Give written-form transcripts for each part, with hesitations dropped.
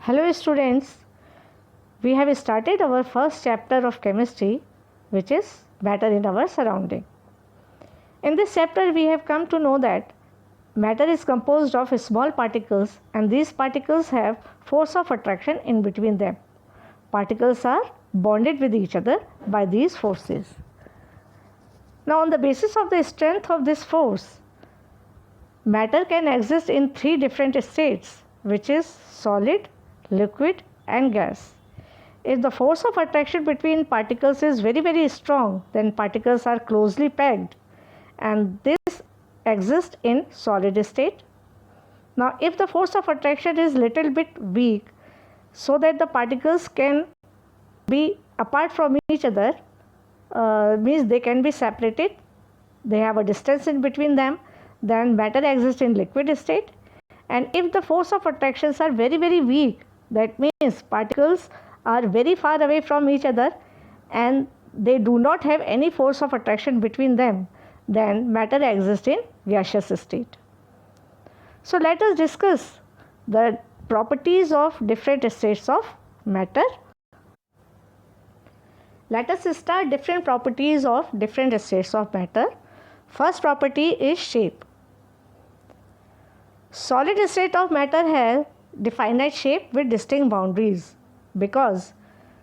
Hello students, we have started our first chapter of chemistry, which is matter in our surrounding. In this chapter we have come to know that matter is composed of small particles and these particles have force of attraction in between them. Particles are bonded with each other by these forces. Now on the basis of the strength of this force, matter can exist in three different states, which is solid, liquid and gas. If the force of attraction between particles is very strong, then particles are closely packed and this exists in solid state. Now if the force of attraction is little bit weak, so that the particles can be apart from each other, means they can be separated, they have a distance in between them, then matter exists in liquid state. And if the force of attractions are very weak, that means particles are very far away from each other and they do not have any force of attraction between them, then matter exists in gaseous state. So let us discuss the properties of different states of matter. Let us start different properties of different states of matter. First property is shape. Solid state of matter has definite shape with distinct boundaries because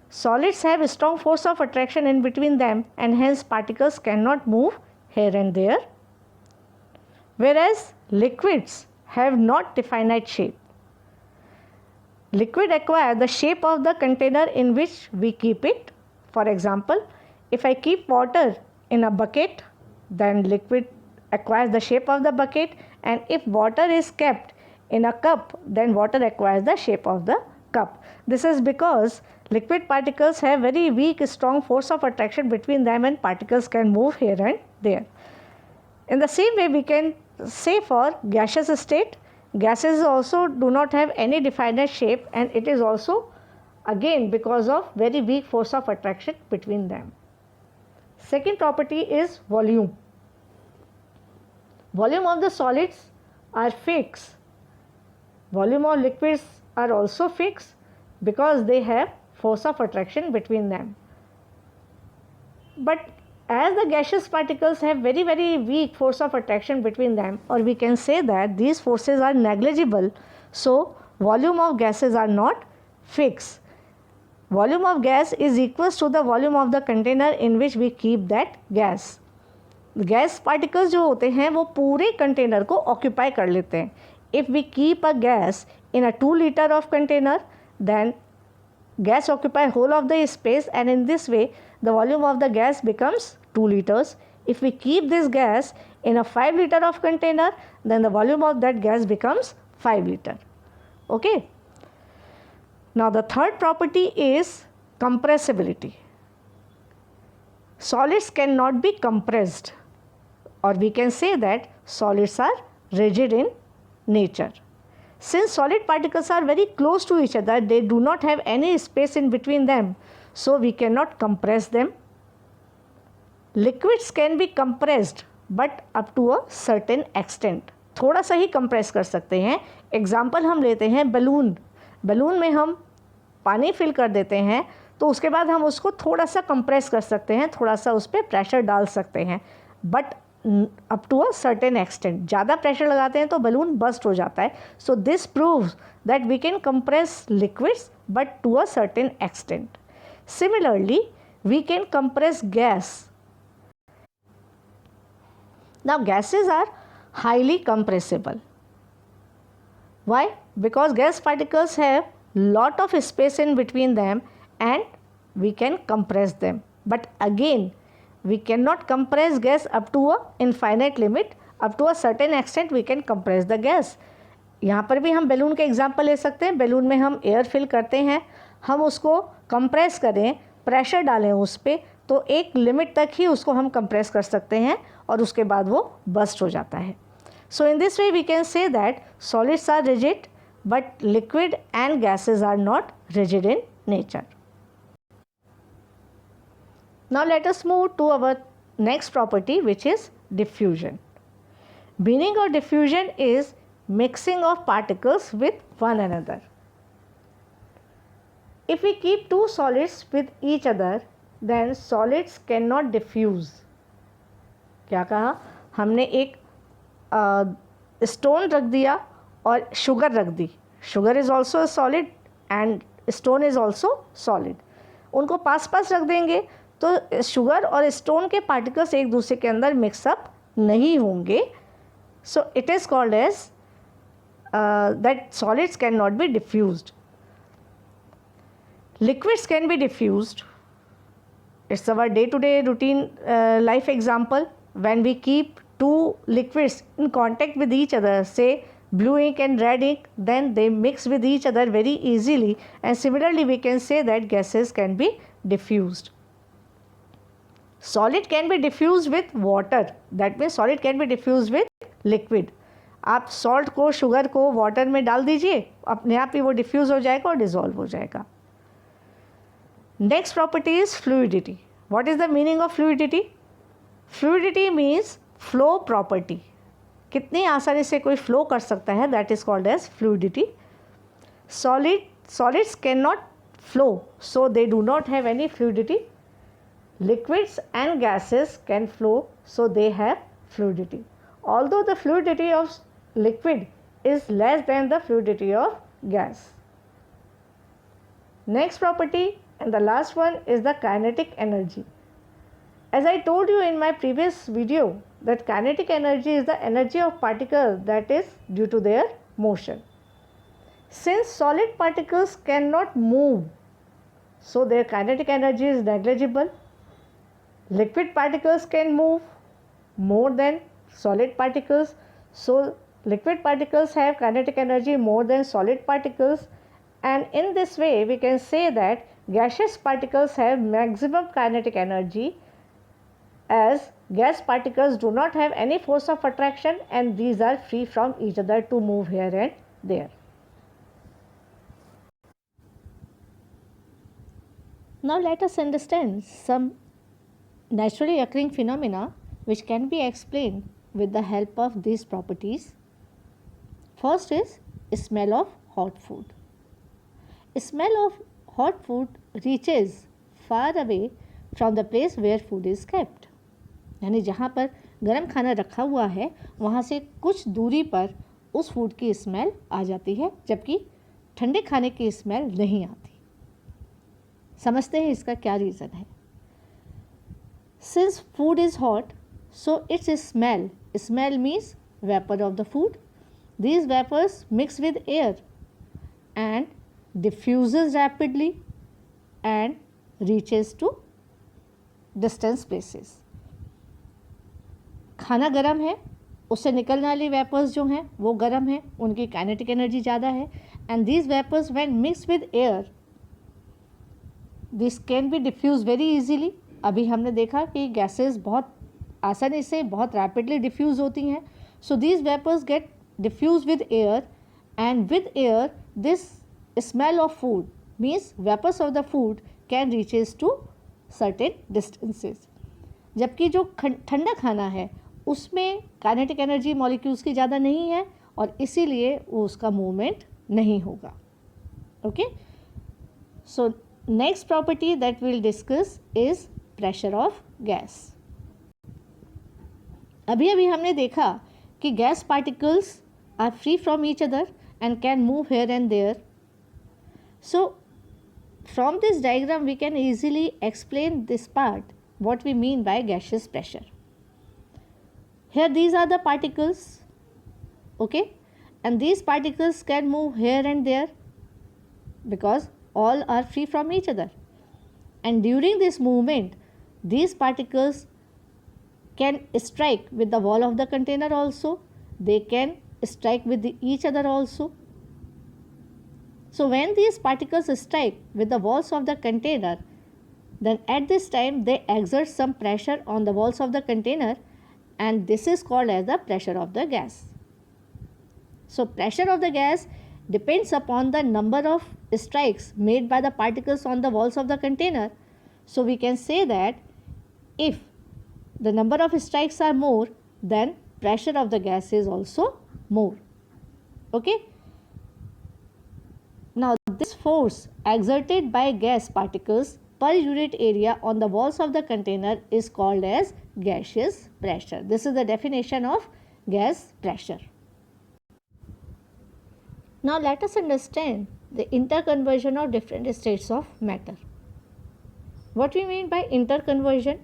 solids have a strong force of attraction in between them and hence particles cannot move here and there, whereas liquids have not definite shape. Liquid acquire the shape of the container in which we keep it. For example, if I keep water in a bucket, then liquid acquires the shape of the bucket, and if water is kept in a cup, then water acquires the shape of the cup. This is because liquid particles have very weak strong force of attraction between them and particles can move here and there. In the same way we can say for gaseous state, gases also do not have any definite shape and it is also again because of very weak force of attraction between them. Second property is volume. Volume of the solids are fixed. Volume of liquids are also fixed because they have force of attraction between them. But as the gaseous particles have very weak force of attraction between them, or we can say that these forces are negligible, so volume of gases are not fixed. Volume of gas is equal to the volume of the container in which we keep that gas. Gas particles जो होते हैं वो पूरे container को occupy कर लेते हैं. If we keep a gas in a 2 liter of container, then gas occupy whole of the space and in this way the volume of the gas becomes 2 liters. If we keep this gas in a 5 liter of container, then the volume of that gas becomes 5 liter. Okay. Now the third property is compressibility. Solids cannot be compressed, or we can say that solids are rigid in nature. Since solid particles are very close to each other, they do not have any space in between them, so we cannot compress them. Liquids can be compressed but up to a certain extent. थोड़ा सा ही compress कर सकते हैं. Example हम लेते हैं balloon. Balloon में हम पानी फिल कर देते हैं तो उसके बाद हम उसको थोड़ा सा कंप्रेस कर सकते हैं, थोड़ा सा उस पर प्रेशर डाल सकते हैं, but up to a certain extent. ज़्यादा प्रेशर लगाते हैं तो बलून बस्ट हो जाता है. So this proves that we can compress liquids but to a certain extent. Similarly we can compress gas. Now gases are highly compressible. Why? Because gas particles have lot of space in between them and we can compress them. But again, we cannot compress gas up to a infinite limit. Up to a certain extent we can compress the gas. यहाँ पर भी हम balloon के example ले सकते हैं. Balloon में हम एयर फिल करते हैं, हम उसको कंप्रेस करें, प्रेशर डालें उस पर, तो एक लिमिट तक ही उसको हम कंप्रेस कर सकते हैं और उसके बाद वो बस्ट हो जाता है. So in this way we can say that solids are rigid but liquid and gases are not rigid in nature. Now let us move to our next property, which is diffusion. Meaning of diffusion is mixing of particles with one another. If we keep two solids with each other, then solids cannot diffuse. क्या कहा हमने? एक stone रख दिया और sugar रख दी. Sugar is also a solid and stone is also solid. उनको पास पास रख देंगे तो शुगर और स्टोन के पार्टिकल्स एक दूसरे के अंदर मिक्सअप नहीं होंगे. So it is called as that solids can not be diffused. Liquids can be diffused. It's our day-to-day routine life example. When we keep two liquids in contact with each other, say blue ink and red ink, then they mix with each other very easily. And similarly, we can say that gases can be diffused. Solid can be diffused with water. That means solid can be diffused with liquid. आप salt को, sugar को water में डाल दीजिए, अपने आप ही वो diffuse हो जाएगा और डिज़ोल्व हो जाएगा. Next property is fluidity. What is the meaning of fluidity? Fluidity means flow property. कितनी आसानी से कोई flow कर सकता है, that is called as fluidity. Solids cannot flow, so they do not have any fluidity. Liquids and gases can flow, so they have fluidity. Although the fluidity of liquid is less than the fluidity of gas. Next property and the last one is the kinetic energy. As I told you in my previous video that kinetic energy is the energy of particles that is due to their motion. Since solid particles cannot move, so their kinetic energy is negligible. Liquid particles can move more than solid particles, so liquid particles have kinetic energy more than solid particles. And in this way we can say that gaseous particles have maximum kinetic energy, as gas particles do not have any force of attraction and these are free from each other to move here and there. Now let us understand some naturally occurring phenomena which can be explained with the help of these properties. First is smell of hot food. Smell of hot food reaches far away from the place where food is kept. यानी जहाँ पर गर्म खाना रखा हुआ है वहाँ से कुछ दूरी पर उस फूड की स्मेल आ जाती है, जबकि ठंडे खाने की स्मेल नहीं आती. समझते हैं इसका क्या रीज़न है. Since food is hot, so its smell means vapor of the food. These vapors mix with air and diffuses rapidly and reaches to distant places. खाना गर्म है, उससे निकलने वाली वेपर्स जो हैं वो गर्म हैं, उनकी काइनेटिक एनर्जी ज़्यादा है. And these vapours when mix with air this can be diffuse very easily. अभी हमने देखा कि गैसेस बहुत आसानी से, बहुत रैपिडली डिफ्यूज होती हैं. So these vapours get diffuse with air and with air this smell of food means vapors of the food can reaches to certain distances. जबकि जो ठंडा खाना है उसमें काइनेटिक एनर्जी मॉलिक्यूल्स की ज़्यादा नहीं है और इसीलिए वो उसका मूवमेंट नहीं होगा. Okay, so next property that will discuss is pressure of gas. अभी हमने देखा कि gas particles are free from each other and can move here and there. So from this diagram we can easily explain this part, what we mean by gaseous pressure. Here these are the particles, okay, and these particles can move here and there because all are free from each other, and during this movement these particles can strike with the wall of the container also, they can strike with each other also. So when these particles strike with the walls of the container, then at this time they exert some pressure on the walls of the container and this is called as the pressure of the gas. So pressure of the gas depends upon the number of strikes made by the particles on the walls of the container. So we can say that if the number of strikes are more, then pressure of the gas is also more. Okay. Now this force exerted by gas particles per unit area on the walls of the container is called as gaseous pressure. This is the definition of gas pressure. Now let us understand the interconversion of different states of matter. What we mean by interconversion?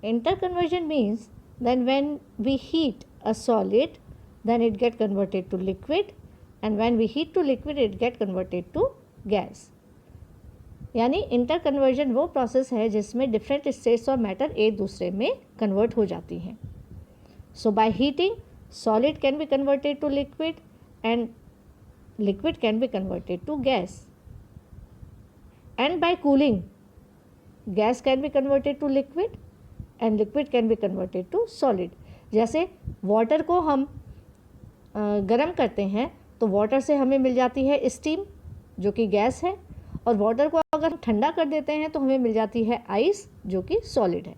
Interconversion means that when we heat a solid, then it get converted to liquid, and when we heat to liquid it get converted to gas. यानी inter conversion वो process है जिसमें different states of matter एक दूसरे में convert हो जाती हैं. So by heating solid can be converted to liquid and liquid can be converted to gas, and by cooling gas can be converted to liquid and liquid can be converted to solid. जैसे water को हम गर्म करते हैं तो water से हमें मिल जाती है स्टीम जो कि गैस है, और वाटर को अगर ठंडा कर देते हैं तो हमें मिल जाती है आइस जो कि सॉलिड है.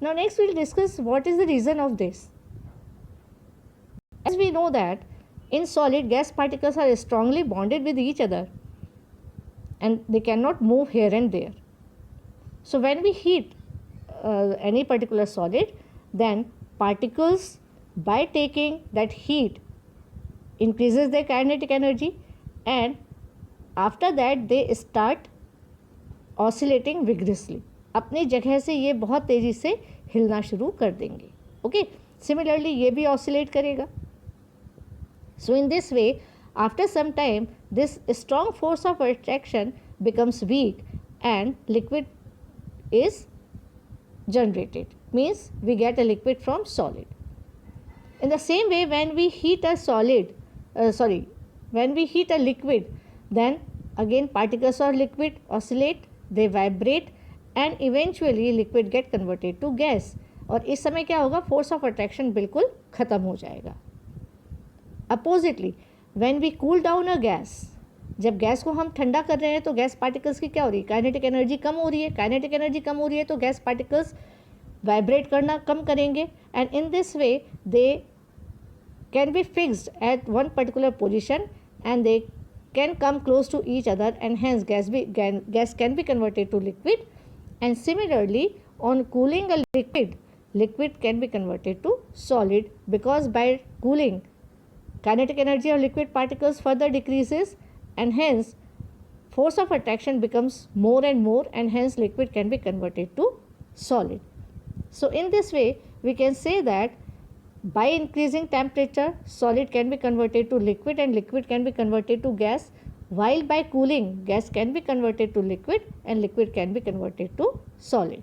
Now next will discuss what is the reason of this. As we know that in solid, gas particles are strongly bonded with each other and they cannot move here and there. So when we heat any particular solid, then particles by taking that heat increases their kinetic energy, and after that they start oscillating vigorously. अपनी जगह से ये बहुत तेज़ी से हिलना शुरू कर देंगे. ओके, सिमिलरली ये भी ऑसिलेट करेगा. So in this way, after some time, this strong force of attraction becomes weak and liquid is generated. Means we get a liquid from solid. In the same way, when we heat a liquid, then again particles of liquid oscillate, they vibrate, and eventually liquid get converted to gas. और इस समय क्या होगा, force of attraction बिल्कुल ख़त्म हो जाएगा. Oppositely when we cool down a gas, जब गैस को हम ठंडा कर रहे हैं तो गैस पार्टिकल्स की क्या हो रही है, काइनेटिक एनर्जी कम हो रही है. काइनेटिक एनर्जी कम हो रही है तो गैस पार्टिकल्स वाइब्रेट करना कम करेंगे, and in this way they can be fixed at one particular position and they can come close to each other, and hence gas can be converted to liquid. And similarly on cooling a liquid can be converted to solid, because by cooling kinetic energy of liquid particles further decreases, and hence force of attraction becomes more and more, and hence liquid can be converted to solid. So in this way we can say that by increasing temperature solid can be converted to liquid and liquid can be converted to gas, while by cooling gas can be converted to liquid and liquid can be converted to solid.